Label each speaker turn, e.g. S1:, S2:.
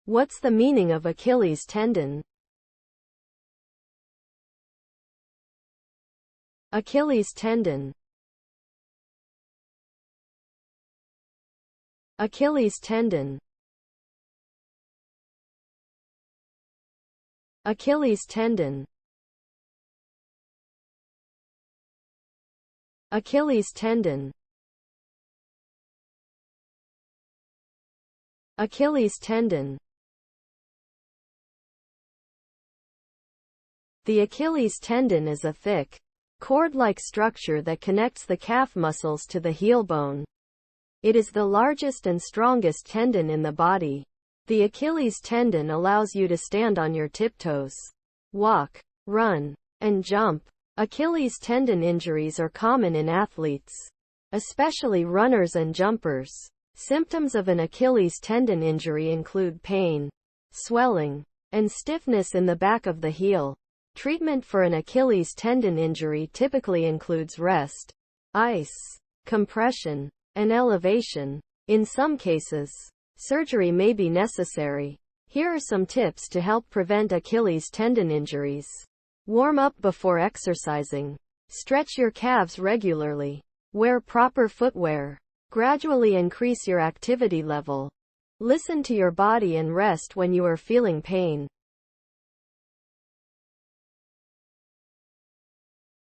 S1: What's the meaning of Achilles tendon? Achilles tendon. Achilles tendon. Achilles tendon. Achilles tendon. Achilles tendon. The Achilles tendon is a thick, cord-like structure that connects the calf muscles to the heel bone. It is the largest and strongest tendon in the body. The Achilles tendon allows you to stand on your tiptoes, walk, run, and jump. Achilles tendon injuries are common in athletes, especially runners and jumpers. Symptoms of an Achilles tendon injury include pain, swelling, and stiffness in the back of the heel. Treatment for an Achilles tendon injury typically includes rest, ice, compression, and elevation. In some cases, surgery may be necessary. Here are some tips to help prevent Achilles tendon injuries. Warm up before exercising. Stretch your calves regularly. Wear proper footwear. Gradually increase your activity level. Listen to your body and rest when you are feeling pain.